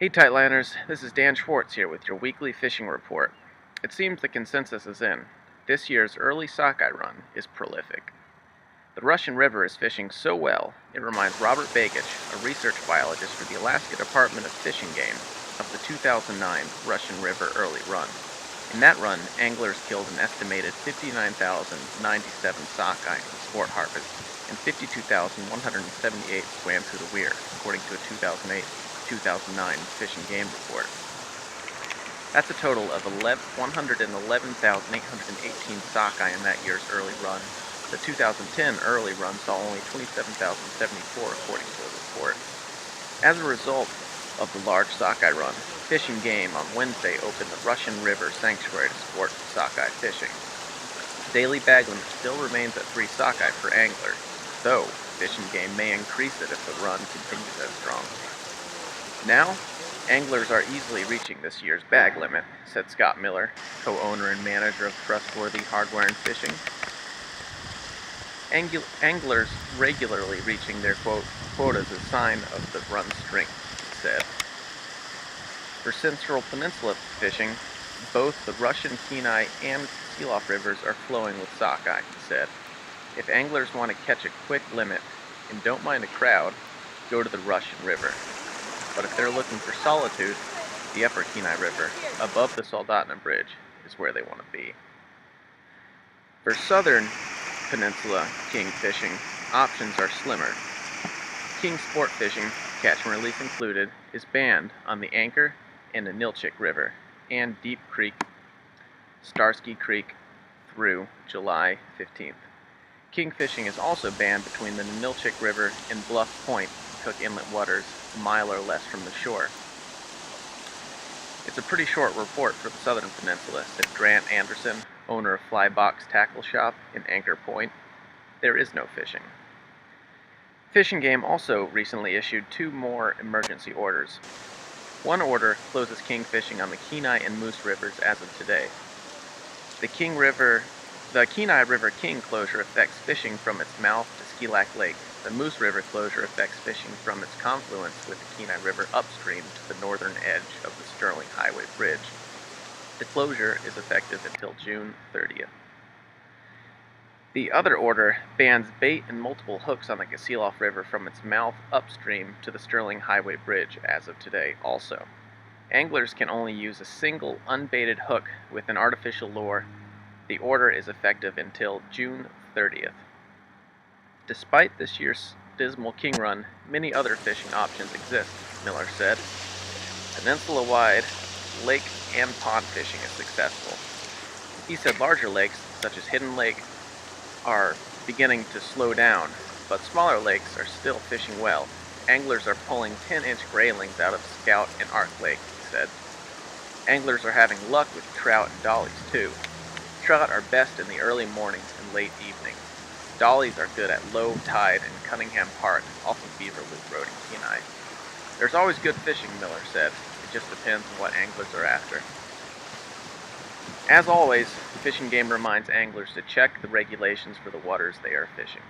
Hey Tightliners, this is Dan Schwartz here with your weekly fishing report. It seems the consensus is in. This year's early sockeye run is prolific. The Russian River is fishing so well, it reminds Robert Begich, a research biologist for the Alaska Department of Fish and Game, of the 2009 Russian River early run. In that run, anglers killed an estimated 59,097 sockeye in sport harvest, and 52,178 swam through the weir, according to a 2008-2009 Fish and Game report. That's a total of 111,818 sockeye in that year's early run. The 2010 early run saw only 27,074 according to the report. As a result of the large sockeye run, Fish and Game on Wednesday opened the Russian River Sanctuary to sport sockeye fishing. Daily bag limit still remains at 3 sockeye per angler, though Fish and Game may increase it if the run continues as strong. Now, anglers are easily reaching this year's bag limit, said Scott Miller, co-owner and manager of Trustworthy Hardware and Fishing. Anglers regularly reaching their quotas is a sign of the run's strength, he said. For Central Peninsula fishing, both the Russian Kenai and Kasilof Rivers are flowing with sockeye, he said. If anglers want to catch a quick limit and don't mind a crowd, go to the Russian River. But if they're looking for solitude, the upper Kenai River, above the Soldotna Bridge, is where they want to be. For southern peninsula king fishing, options are slimmer. King sport fishing, catch and release included, is banned on the Anchor and the Nilchik River, and Deep Creek, Starsky Creek through July 15th. King fishing is also banned between the Nilchik River and Bluff Point, Cook Inlet waters, a mile or less from the shore. It's a pretty short report for the southern peninsula, said Grant Anderson, owner of Flybox Tackle Shop in Anchor Point. There is no fishing. Fish and Game also recently issued 2 more emergency orders. One order closes king fishing on the Kenai and Moose Rivers as of today. The Kenai River King closure affects fishing from its mouth to Skilak Lake. The Moose River closure affects fishing from its confluence with the Kenai River upstream to the northern edge of the Sterling Highway Bridge. The closure is effective until June 30th. The other order bans bait and multiple hooks on the Kasilof River from its mouth upstream to the Sterling Highway Bridge as of today also. Anglers can only use a single unbaited hook with an artificial lure. The order is effective until June 30th. Despite this year's dismal king run, many other fishing options exist, Miller said. Peninsula-wide lake and pond fishing is successful. He said larger lakes, such as Hidden Lake, are beginning to slow down, but smaller lakes are still fishing well. Anglers are pulling 10-inch graylings out of Scout and Ark Lake, he said. Anglers are having luck with trout and dollies, too. Trout are best in the early mornings and late evenings. Dollies are good at low tide in Cunningham Park, off of Beaver Loop Road in Kenai. There's always good fishing, Miller said. It just depends on what anglers are after. As always, Fish and Game reminds anglers to check the regulations for the waters they are fishing.